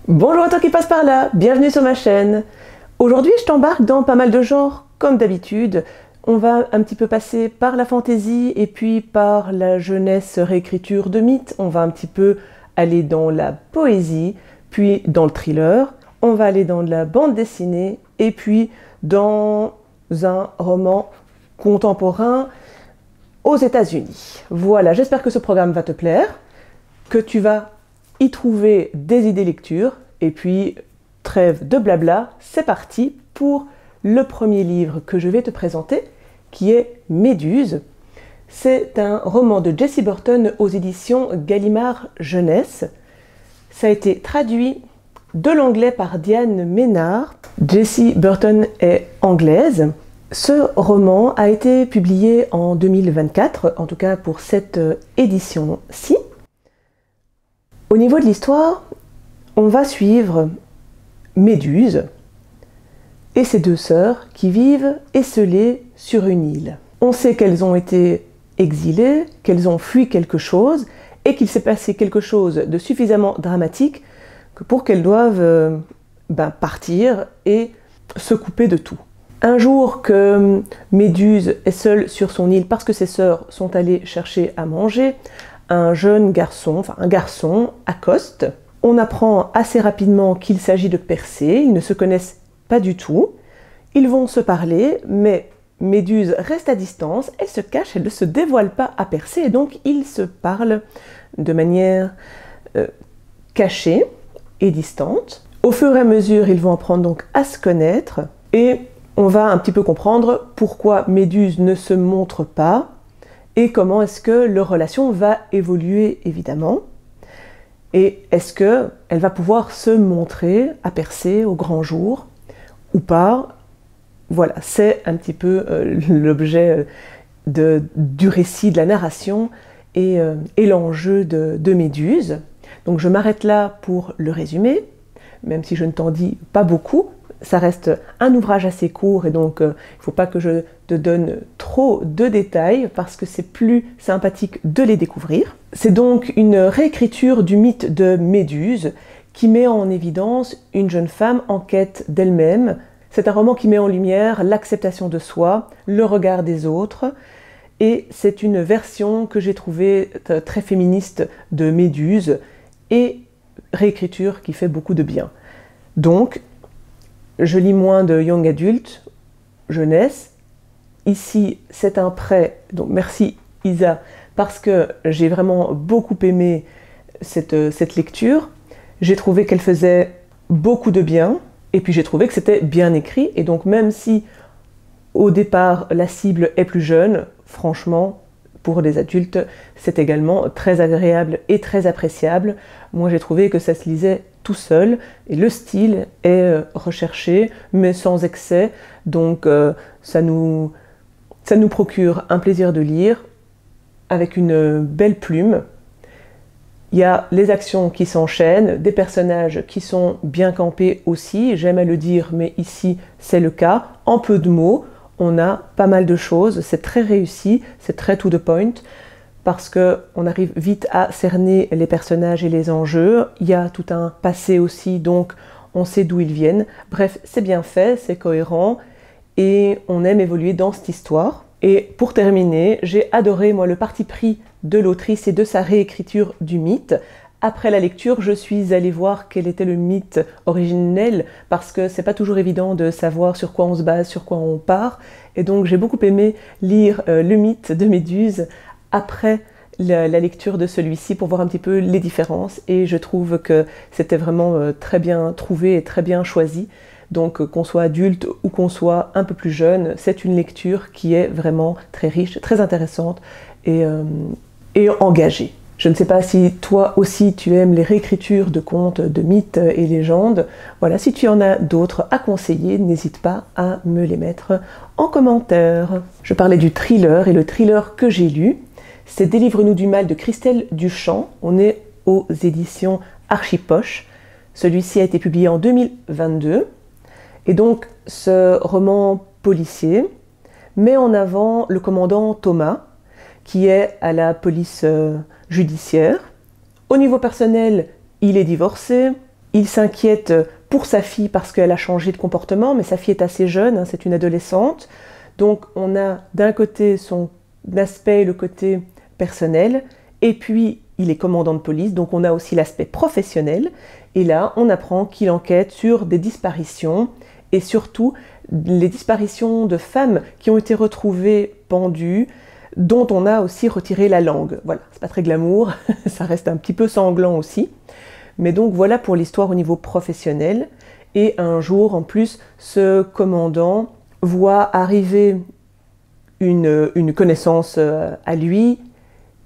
Bonjour à toi qui passe par là, bienvenue sur ma chaîne. Aujourd'hui je t'embarque dans pas mal de genres, comme d'habitude. On va un petit peu passer par la fantaisie et puis par la jeunesse réécriture de mythes. On va un petit peu aller dans la poésie, puis dans le thriller. On va aller dans de la bande dessinée et puis dans un roman contemporain aux États-Unis. Voilà, j'espère que ce programme va te plaire, que tu vas y trouver des idées lecture, et puis trêve de blabla, c'est parti pour le premier livre que je vais te présenter, qui est Méduse. C'est un roman de Jessie Burton aux éditions Gallimard Jeunesse. Ça a été traduit de l'anglais par Diane Ménard. Jessie Burton est anglaise. Ce roman a été publié en 2024, en tout cas pour cette édition-ci. Au niveau de l'histoire, on va suivre Méduse et ses deux sœurs qui vivent esselées sur une île. On sait qu'elles ont été exilées, qu'elles ont fui quelque chose et qu'il s'est passé quelque chose de suffisamment dramatique pour qu'elles doivent partir et se couper de tout. Un jour que Méduse est seule sur son île parce que ses sœurs sont allées chercher à manger, un jeune garçon, un garçon, accoste. On apprend assez rapidement qu'il s'agit de Persée, ils ne se connaissent pas du tout. Ils vont se parler, mais Méduse reste à distance, elle se cache, elle ne se dévoile pas à Persée, et donc ils se parlent de manière cachée et distante. Au fur et à mesure, ils vont apprendre donc à se connaître, et on va un petit peu comprendre pourquoi Méduse ne se montre pas, et comment est-ce que leur relation va évoluer évidemment. Et est-ce qu'elle va pouvoir se montrer à Persée au grand jour ou pas? Voilà, c'est un petit peu l'objet du récit, de la narration et l'enjeu de Méduse. Donc je m'arrête là pour le résumé, même si je ne t'en dis pas beaucoup. Ça reste un ouvrage assez court et donc il ne faut pas que je te donne trop de détails parce que c'est plus sympathique de les découvrir. C'est donc une réécriture du mythe de Méduse qui met en évidence une jeune femme en quête d'elle-même. C'est un roman qui met en lumière l'acceptation de soi, le regard des autres, et c'est une version que j'ai trouvée très féministe de Méduse et réécriture qui fait beaucoup de bien. Donc, je lis moins de young adult, jeunesse. Ici, c'est un prêt, donc merci Isa, parce que j'ai vraiment beaucoup aimé cette lecture. J'ai trouvé qu'elle faisait beaucoup de bien, et puis j'ai trouvé que c'était bien écrit, et donc même si au départ la cible est plus jeune, franchement, pour les adultes, c'est également très agréable et très appréciable. Moi j'ai trouvé que ça se lisait tout seul, et le style est recherché, mais sans excès, donc ça nous procure un plaisir de lire, avec une belle plume. Il y a les actions qui s'enchaînent, des personnages qui sont bien campés aussi, j'aime à le dire, mais ici c'est le cas. En peu de mots, on a pas mal de choses, c'est très réussi, c'est très to the point, parce qu'on arrive vite à cerner les personnages et les enjeux. Il y a tout un passé aussi, donc on sait d'où ils viennent. Bref, c'est bien fait, c'est cohérent, et on aime évoluer dans cette histoire. Et pour terminer, j'ai adoré moi le parti pris de l'autrice et de sa réécriture du mythe. Après la lecture, je suis allée voir quel était le mythe originel, parce que c'est pas toujours évident de savoir sur quoi on se base, sur quoi on part. Et donc j'ai beaucoup aimé lire le mythe de Méduse après la lecture de celui-ci pour voir un petit peu les différences, et je trouve que c'était vraiment très bien trouvé et très bien choisi. Donc qu'on soit adulte ou qu'on soit un peu plus jeune, c'est une lecture qui est vraiment très riche, très intéressante et engagée. Je ne sais pas si toi aussi tu aimes les réécritures de contes, de mythes et légendes. Voilà, si tu en as d'autres à conseiller, n'hésite pas à me les mettre en commentaire. Je parlais du thriller, et le thriller que j'ai lu, c'est Délivre-nous du mal de Christelle Duchamp. On est aux éditions Archipoche. Celui-ci a été publié en 2022. Et donc, ce roman policier met en avant le commandant Thomas, qui est à la police judiciaire. Au niveau personnel, il est divorcé, Il s'inquiète pour sa fille parce qu'elle a changé de comportement, mais sa fille est assez jeune, hein, c'est une adolescente. Donc on a d'un côté son aspect, le côté personnel, et puis il est commandant de police, donc on a aussi l'aspect professionnel. Et là, on apprend qu'il enquête sur des disparitions, et surtout les disparitions de femmes qui ont été retrouvées pendues, dont on a aussi retiré la langue. Voilà, c'est pas très glamour, ça reste un petit peu sanglant aussi. Mais donc voilà pour l'histoire au niveau professionnel. Et un jour, en plus, ce commandant voit arriver une connaissance à lui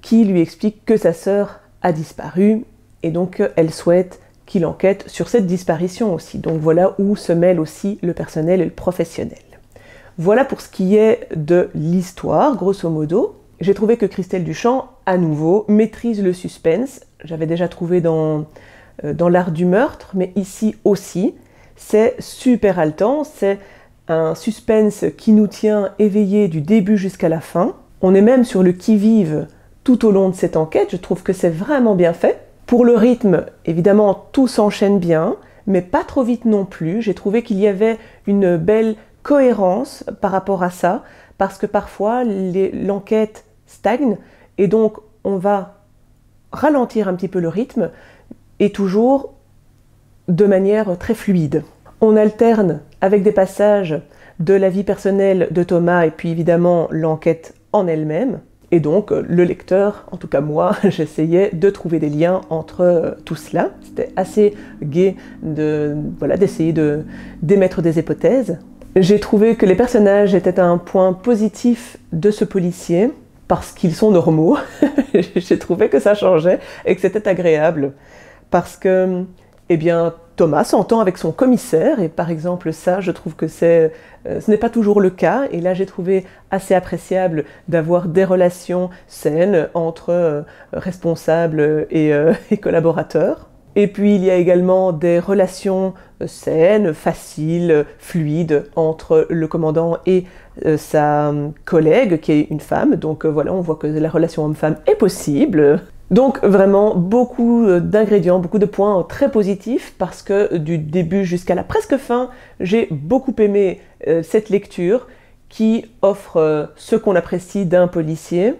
qui lui explique que sa sœur a disparu. Et donc elle souhaite qu'il enquête sur cette disparition aussi. Donc voilà où se mêlent aussi le personnel et le professionnel. Voilà pour ce qui est de l'histoire, grosso modo. J'ai trouvé que Christelle Duchamp, à nouveau, maîtrise le suspense. J'avais déjà trouvé dans l'art du meurtre, mais ici aussi. C'est super haletant, c'est un suspense qui nous tient éveillés du début jusqu'à la fin. On est même sur le qui-vive tout au long de cette enquête. Je trouve que c'est vraiment bien fait. Pour le rythme, évidemment, tout s'enchaîne bien, mais pas trop vite non plus. J'ai trouvé qu'il y avait une belle cohérence par rapport à ça, parce que parfois l'enquête stagne, et donc on va ralentir un petit peu le rythme, et toujours de manière très fluide. On alterne avec des passages de la vie personnelle de Thomas, et puis évidemment l'enquête en elle-même. Et donc, le lecteur, en tout cas moi, j'essayais de trouver des liens entre tout cela. C'était assez gai d'essayer d'émettre des hypothèses. J'ai trouvé que les personnages étaient un point positif de ce policier, parce qu'ils sont normaux. J'ai trouvé que ça changeait et que c'était agréable. Parce que, eh bien, Thomas s'entend avec son commissaire, et par exemple ça, je trouve que ce n'est pas toujours le cas, et là j'ai trouvé assez appréciable d'avoir des relations saines entre responsables et collaborateurs. Et puis il y a également des relations saines, faciles, fluides entre le commandant et sa collègue qui est une femme, donc voilà, on voit que la relation homme-femme est possible. Donc vraiment beaucoup d'ingrédients, beaucoup de points très positifs, parce que du début jusqu'à la presque fin, j'ai beaucoup aimé cette lecture qui offre ce qu'on apprécie d'un policier.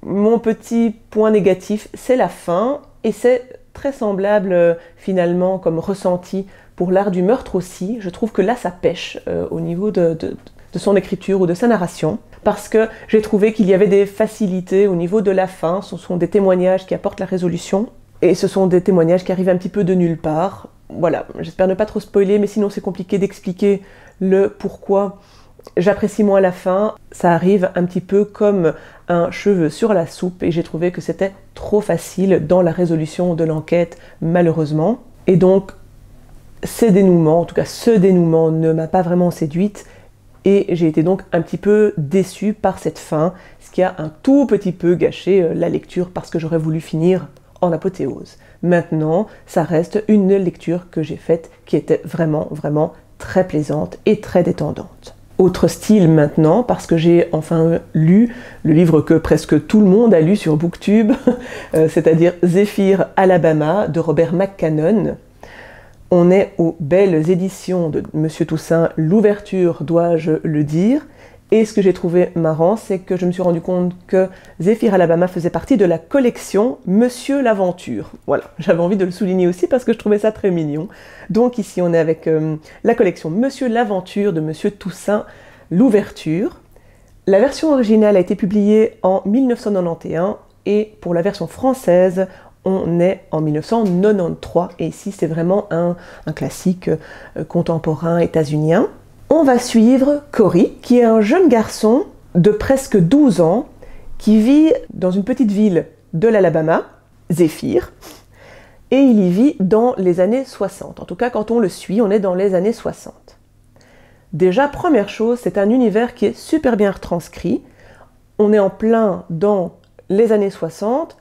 Mon petit point négatif, c'est la fin, et c'est très semblable finalement comme ressenti pour l'art du meurtre aussi. Je trouve que là ça pêche au niveau de son écriture ou de sa narration, parce que j'ai trouvé qu'il y avait des facilités au niveau de la fin. Ce sont des témoignages qui apportent la résolution, et ce sont des témoignages qui arrivent un petit peu de nulle part. Voilà, j'espère ne pas trop spoiler, mais sinon c'est compliqué d'expliquer le pourquoi j'apprécie moins la fin. Ça arrive un petit peu comme un cheveu sur la soupe, et j'ai trouvé que c'était trop facile dans la résolution de l'enquête, malheureusement. Et donc, ces dénouements, en tout cas ce dénouement, ne m'a pas vraiment séduite, et j'ai été donc un petit peu déçue par cette fin, ce qui a un tout petit peu gâché la lecture, parce que j'aurais voulu finir en apothéose. Maintenant, ça reste une lecture que j'ai faite qui était vraiment, vraiment très plaisante et très détendante. Autre style maintenant, parce que j'ai enfin lu le livre que presque tout le monde a lu sur Booktube, c'est-à-dire Zéphyr, Alabama de Robert McCanon. On est aux belles éditions de Monsieur Toussaint, l'ouverture, dois-je le dire. Et ce que j'ai trouvé marrant, c'est que je me suis rendu compte que Zéphyr Alabama faisait partie de la collection Monsieur l'Aventure. Voilà, j'avais envie de le souligner aussi parce que je trouvais ça très mignon. Donc ici, on est avec la collection Monsieur l'Aventure de Monsieur Toussaint, l'ouverture. La version originale a été publiée en 1991, et pour la version française, on est en 1993, et ici c'est vraiment un classique contemporain états-unien. On va suivre Cory, qui est un jeune garçon de presque 12 ans, qui vit dans une petite ville de l'Alabama, Zéphyr, et il y vit dans les années 60. En tout cas, quand on le suit, on est dans les années 60. Déjà, première chose, c'est un univers qui est super bien retranscrit. On est en plein dans les années 60,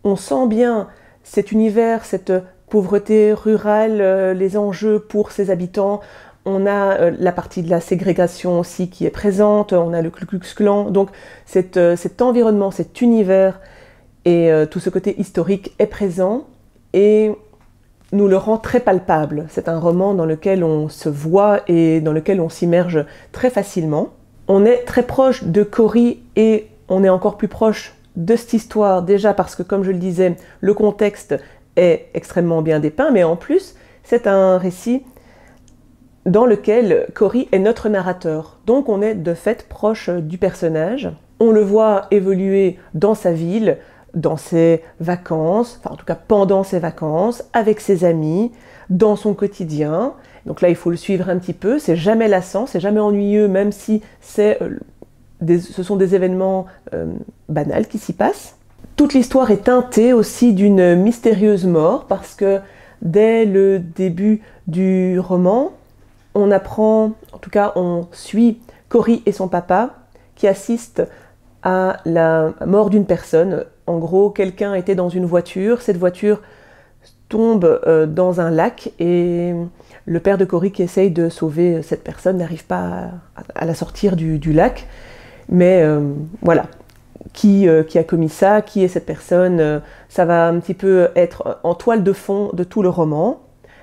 on sent bien cet univers, cette pauvreté rurale, les enjeux pour ses habitants. On a la partie de la ségrégation aussi qui est présente, on a le Ku Klux Klan. Donc cet environnement, cet univers et tout ce côté historique est présent. Et nous le rend très palpable. C'est un roman dans lequel on se voit et dans lequel on s'immerge très facilement. On est très proche de Cory et on est encore plus proche de cette histoire, déjà parce que, comme je le disais, le contexte est extrêmement bien dépeint, mais en plus, c'est un récit dans lequel Cory est notre narrateur. Donc on est de fait proche du personnage. On le voit évoluer dans sa ville, dans ses vacances, enfin en tout cas pendant ses vacances, avec ses amis, dans son quotidien. Donc là, il faut le suivre un petit peu, c'est jamais lassant, c'est jamais ennuyeux, même si ce sont des événements banals qui s'y passent. Toute l'histoire est teintée aussi d'une mystérieuse mort, parce que dès le début du roman, on apprend, en tout cas on suit Cory et son papa qui assistent à la mort d'une personne. En gros, quelqu'un était dans une voiture, cette voiture tombe dans un lac et le père de Cory qui essaye de sauver cette personne n'arrive pas à la sortir du lac. Mais voilà, qui a commis ça, qui est cette personne, ça va un petit peu être en toile de fond de tout le roman.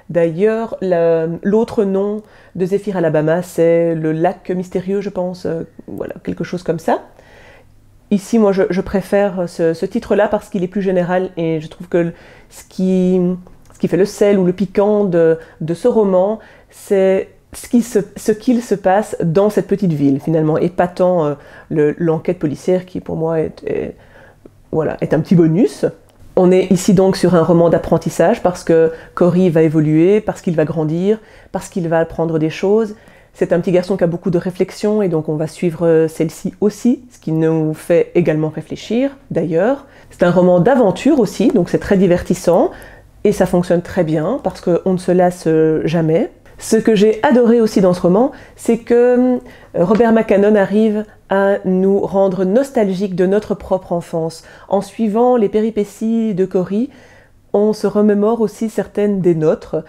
D'ailleurs, l'autre nom de Zephyr Alabama, c'est le lac mystérieux, je pense, voilà, quelque chose comme ça. Ici, moi, je préfère ce titre-là parce qu'il est plus général et je trouve que ce qui fait le sel ou le piquant de ce roman, c'est ce qu'il se passe dans cette petite ville, finalement, et pas tant l'enquête policière qui, pour moi, est un petit bonus. On est ici donc sur un roman d'apprentissage parce que Cory va évoluer, parce qu'il va grandir, parce qu'il va apprendre des choses. C'est un petit garçon qui a beaucoup de réflexions et donc on va suivre celle-ci aussi, ce qui nous fait également réfléchir d'ailleurs. C'est un roman d'aventure aussi, donc c'est très divertissant et ça fonctionne très bien parce qu'on ne se lasse jamais. Ce que j'ai adoré aussi dans ce roman, c'est que Robert McCammon arrive à nous rendre nostalgiques de notre propre enfance. En suivant les péripéties de Cory, on se remémore aussi certaines des nôtres,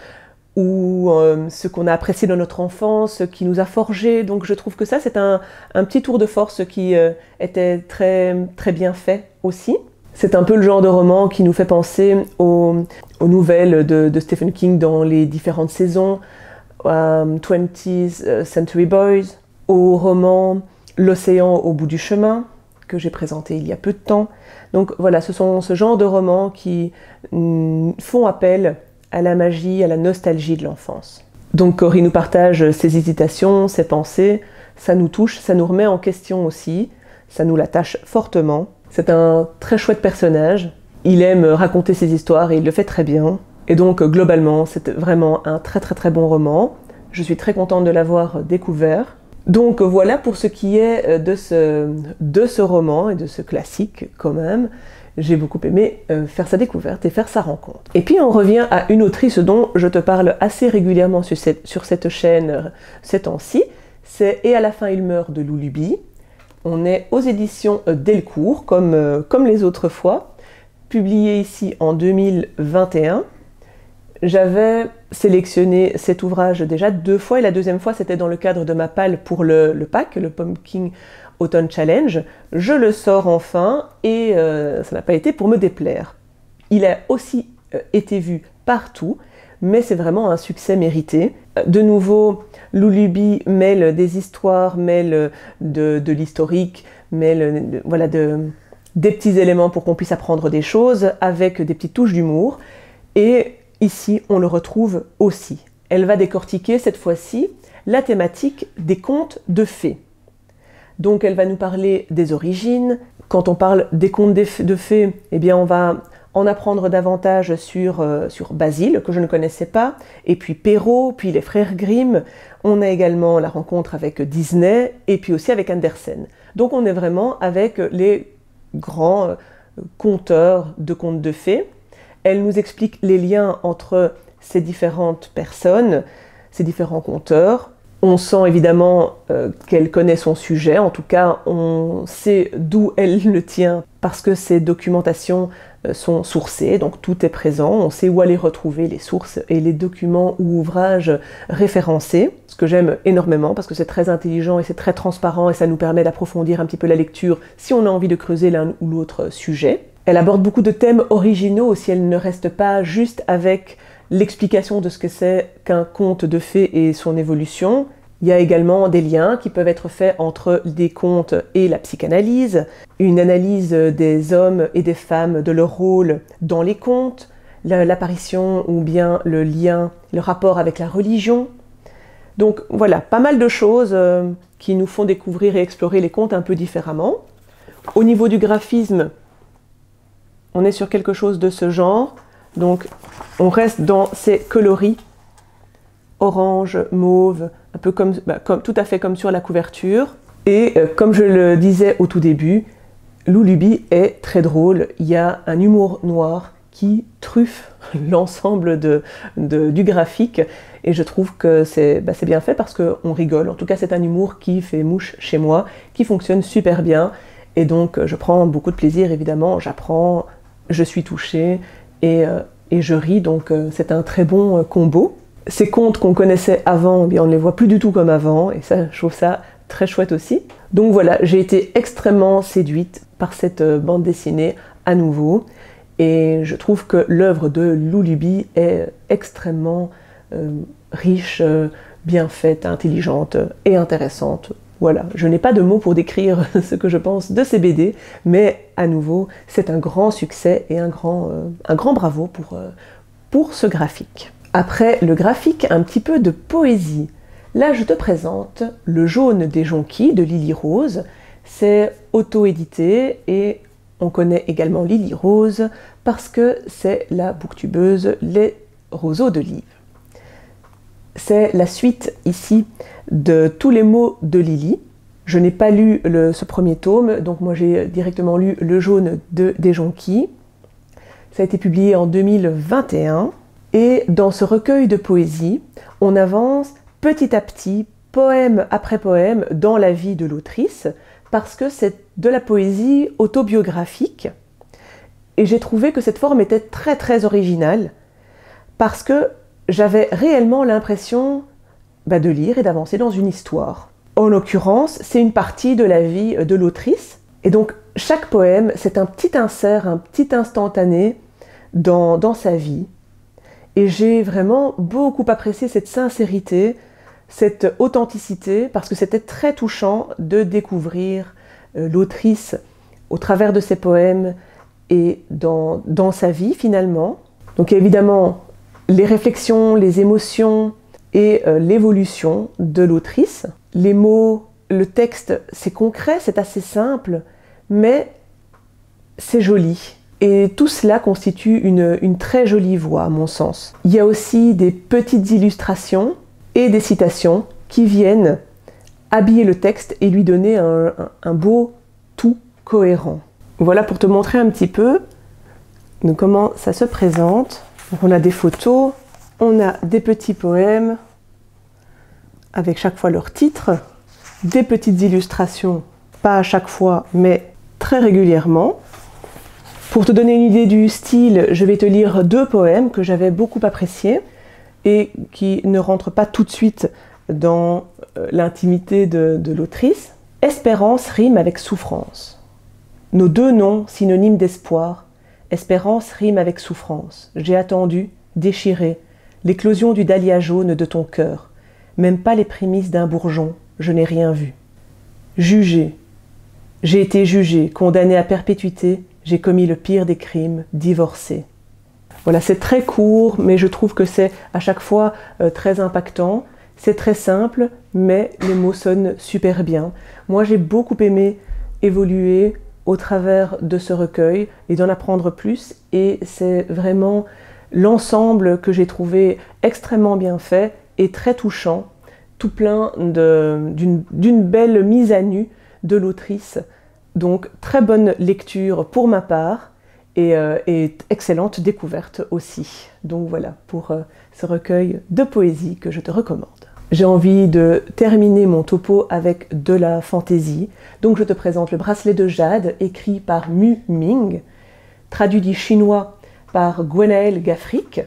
ou ce qu'on a apprécié dans notre enfance, ce qui nous a forgé. Donc je trouve que ça, c'est un petit tour de force qui était très, très bien fait aussi. C'est un peu le genre de roman qui nous fait penser aux nouvelles de Stephen King dans les différentes saisons, 20th Century Boys, au roman L'océan au bout du chemin, que j'ai présenté il y a peu de temps. Donc voilà, ce sont ce genre de romans qui font appel à la magie, à la nostalgie de l'enfance. Donc Cory nous partage ses hésitations, ses pensées, ça nous touche, ça nous remet en question aussi, ça nous l'attache fortement. C'est un très chouette personnage, il aime raconter ses histoires et il le fait très bien. Et donc globalement, c'est vraiment un très très très bon roman. Je suis très contente de l'avoir découvert. Donc voilà pour ce qui est de ce roman et de ce classique quand même. J'ai beaucoup aimé faire sa découverte et faire sa rencontre. Et puis on revient à une autrice dont je te parle assez régulièrement sur cette chaîne ces temps-ci. C'est Et à la fin il meurt de Lou Luby. On est aux éditions Delcourt, comme les autres fois, publié ici en 2021. J'avais sélectionné cet ouvrage déjà 2 fois et la deuxième fois c'était dans le cadre de ma palle pour le pack, le Pumpkin Autumn Challenge. Je le sors enfin et ça n'a pas été pour me déplaire. Il a aussi été vu partout, mais c'est vraiment un succès mérité. De nouveau, Lou Luby mêle des histoires, mêle de l'historique, mêle des petits éléments pour qu'on puisse apprendre des choses avec des petites touches d'humour. Et ici, on le retrouve aussi. Elle va décortiquer cette fois-ci la thématique des contes de fées. Donc elle va nous parler des origines. Quand on parle des contes de fées, eh bien on va en apprendre davantage sur Basile, que je ne connaissais pas, et puis Perrault, puis les frères Grimm. On a également la rencontre avec Disney, et puis aussi avec Andersen. Donc on est vraiment avec les grands conteurs de contes de fées. Elle nous explique les liens entre ces différentes personnes, ces différents conteurs. On sent évidemment qu'elle connaît son sujet, en tout cas on sait d'où elle le tient parce que ces documentations sont sourcées, donc tout est présent, on sait où aller retrouver les sources et les documents ou ouvrages référencés, ce que j'aime énormément parce que c'est très intelligent et c'est très transparent et ça nous permet d'approfondir un petit peu la lecture si on a envie de creuser l'un ou l'autre sujet. Elle aborde beaucoup de thèmes originaux si elle ne reste pas juste avec l'explication de ce que c'est qu'un conte de fées et son évolution. Il y a également des liens qui peuvent être faits entre des contes et la psychanalyse, une analyse des hommes et des femmes, de leur rôle dans les contes, l'apparition ou bien le lien, le rapport avec la religion. Donc voilà, pas mal de choses qui nous font découvrir et explorer les contes un peu différemment. Au niveau du graphisme, on est sur quelque chose de ce genre. Donc on reste dans ces coloris orange, mauve, un peu tout à fait comme sur la couverture. Et comme je le disais au tout début, Lulubi est très drôle. Il y a un humour noir qui truffe l'ensemble du graphique. Et je trouve que c'est bien fait parce qu'on rigole. En tout cas, c'est un humour qui fait mouche chez moi, qui fonctionne super bien. Et donc, je prends beaucoup de plaisir, évidemment. J'apprends, je suis touchée et je ris. Donc, c'est un très bon combo. Ces contes qu'on connaissait avant, on ne les voit plus du tout comme avant, et ça, je trouve ça très chouette aussi. Donc voilà, j'ai été extrêmement séduite par cette bande dessinée à nouveau, et je trouve que l'œuvre de Lulubi est extrêmement riche, bien faite, intelligente et intéressante. Voilà, je n'ai pas de mots pour décrire ce que je pense de ces BD, mais à nouveau, c'est un grand succès et un grand bravo pour ce graphique. Après le graphique, un petit peu de poésie. Là, je te présente Le jaune des jonquilles de Lily Rose. C'est auto-édité et on connaît également Lily Rose parce que c'est la booktubeuse Les Roseaux d'Olive. C'est la suite ici de Tous les mots de Lily. Je n'ai pas lu ce premier tome, donc moi j'ai directement lu Le jaune des jonquilles. Ça a été publié en 2021. Et dans ce recueil de poésie, on avance petit à petit, poème après poème, dans la vie de l'autrice, parce que c'est de la poésie autobiographique. Et j'ai trouvé que cette forme était très très originale, parce que j'avais réellement l'impression de lire et d'avancer dans une histoire. En l'occurrence, c'est une partie de la vie de l'autrice, et donc chaque poème, c'est un petit insert, un petit instantané dans sa vie. Et j'ai vraiment beaucoup apprécié cette sincérité, cette authenticité, parce que c'était très touchant de découvrir l'autrice au travers de ses poèmes et dans sa vie finalement. Donc évidemment, les réflexions, les émotions et l'évolution de l'autrice. Les mots, le texte, c'est concret, c'est assez simple, mais c'est joli. Et tout cela constitue une très jolie voix, à mon sens. Il y a aussi des petites illustrations et des citations qui viennent habiller le texte et lui donner un beau tout cohérent. Voilà pour te montrer un petit peu de comment ça se présente. Donc on a des photos, on a des petits poèmes avec chaque fois leur titre, des petites illustrations, pas à chaque fois, mais très régulièrement. Pour te donner une idée du style, je vais te lire deux poèmes que j'avais beaucoup appréciés et qui ne rentrent pas tout de suite dans l'intimité de l'autrice. Espérance rime avec souffrance. Nos deux noms, synonymes d'espoir. Espérance rime avec souffrance. J'ai attendu, déchiré, l'éclosion du dahlia jaune de ton cœur. Même pas les prémices d'un bourgeon, je n'ai rien vu. Jugé. J'ai été jugé, condamné à perpétuité. J'ai commis le pire des crimes, divorcé. Voilà, c'est très court, mais je trouve que c'est à chaque fois très impactant. C'est très simple, mais les mots sonnent super bien. Moi, j'ai beaucoup aimé évoluer au travers de ce recueil et d'en apprendre plus. Et c'est vraiment l'ensemble que j'ai trouvé extrêmement bien fait et très touchant, tout plein d'une belle mise à nu de l'autrice. Donc, très bonne lecture pour ma part et excellente découverte aussi. Donc voilà, pour ce recueil de poésie que je te recommande. J'ai envie de terminer mon topo avec de la fantaisie. Donc je te présente Le bracelet de jade, écrit par Mu Ming, traduit du chinois par Gwenaël Gaffric.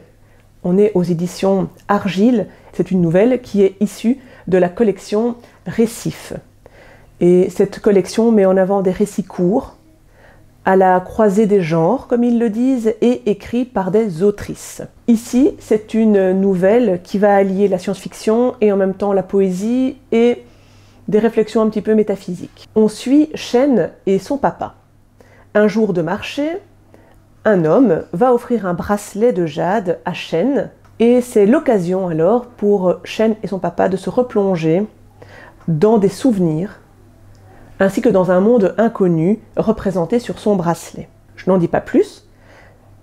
On est aux éditions Argile. C'est une nouvelle qui est issue de la collection Récif. Et cette collection met en avant des récits courts, à la croisée des genres, comme ils le disent, et écrit par des autrices. Ici, c'est une nouvelle qui va allier la science-fiction et en même temps la poésie et des réflexions un petit peu métaphysiques. On suit Shen et son papa. Un jour de marché, un homme va offrir un bracelet de jade à Shen, et c'est l'occasion alors pour Shen et son papa de se replonger dans des souvenirs, ainsi que dans un monde inconnu représenté sur son bracelet. Je n'en dis pas plus.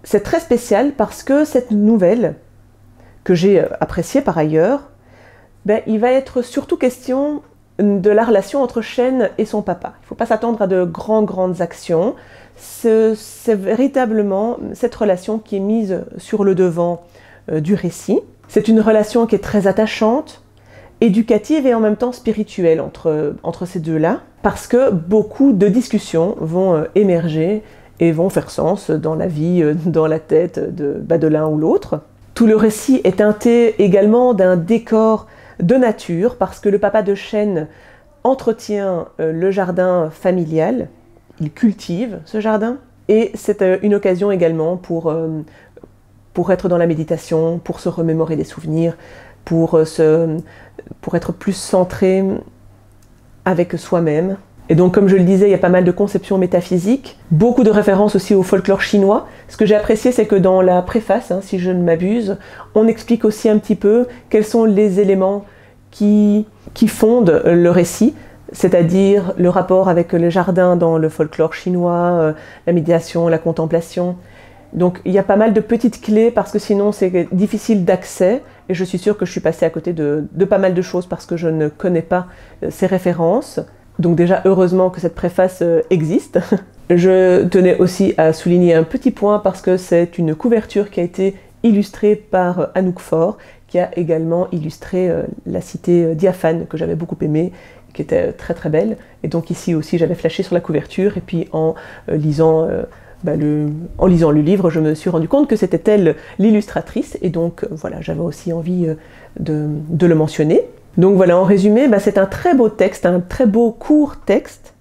C'est très spécial parce que cette nouvelle, que j'ai appréciée par ailleurs, il va être surtout question de la relation entre Shen et son papa. Il ne faut pas s'attendre à de grandes actions. C'est véritablement cette relation qui est mise sur le devant du récit. C'est une relation qui est très attachante, éducative et en même temps spirituelle entre ces deux-là, parce que beaucoup de discussions vont émerger et vont faire sens dans la vie, dans la tête de l'un ou l'autre. Tout le récit est teinté également d'un décor de nature, parce que le papa de Shen entretient le jardin familial, il cultive ce jardin, et c'est une occasion également pour être dans la méditation, pour se remémorer des souvenirs, pour être plus centré avec soi-même. Et donc, comme je le disais, il y a pas mal de conceptions métaphysiques, beaucoup de références aussi au folklore chinois. Ce que j'ai apprécié, c'est que dans la préface, si je ne m'abuse, on explique aussi un petit peu quels sont les éléments qui fondent le récit, c'est-à-dire le rapport avec le jardin dans le folklore chinois, la méditation, la contemplation. Donc il y a pas mal de petites clés parce que sinon c'est difficile d'accès et je suis sûre que je suis passée à côté de pas mal de choses parce que je ne connais pas ces références. Donc déjà heureusement que cette préface existe. Je tenais aussi à souligner un petit point parce que c'est une couverture qui a été illustrée par Anouk Faure, qui a également illustré la cité diaphane que j'avais beaucoup aimée, qui était très belle. Et donc ici aussi j'avais flashé sur la couverture et puis en lisant le livre, je me suis rendu compte que c'était elle l'illustratrice et donc voilà, j'avais aussi envie de le mentionner. Donc voilà, en résumé, c'est un très beau texte, un très beau court texte,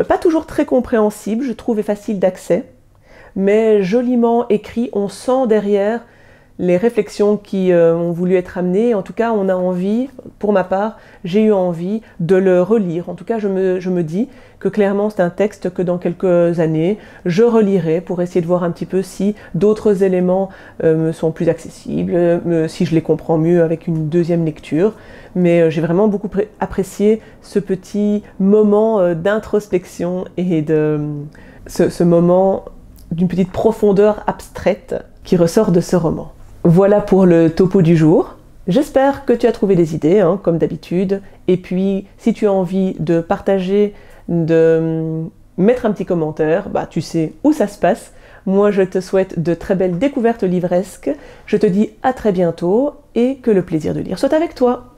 pas toujours très compréhensible, je trouve, et facile d'accès, mais joliment écrit. On sent derrière les réflexions qui ont voulu être amenées. En tout cas, on a envie, pour ma part, j'ai eu envie de le relire. En tout cas, je me dis que clairement, c'est un texte que dans quelques années, je relirai pour essayer de voir un petit peu si d'autres éléments me sont plus accessibles, si je les comprends mieux avec une deuxième lecture. Mais j'ai vraiment beaucoup apprécié ce petit moment d'introspection et ce moment d'une petite profondeur abstraite qui ressort de ce roman. Voilà pour le topo du jour. J'espère que tu as trouvé des idées, comme d'habitude. Et puis, si tu as envie de partager, de mettre un petit commentaire, tu sais où ça se passe. Moi, je te souhaite de très belles découvertes livresques. Je te dis à très bientôt et que le plaisir de lire soit avec toi.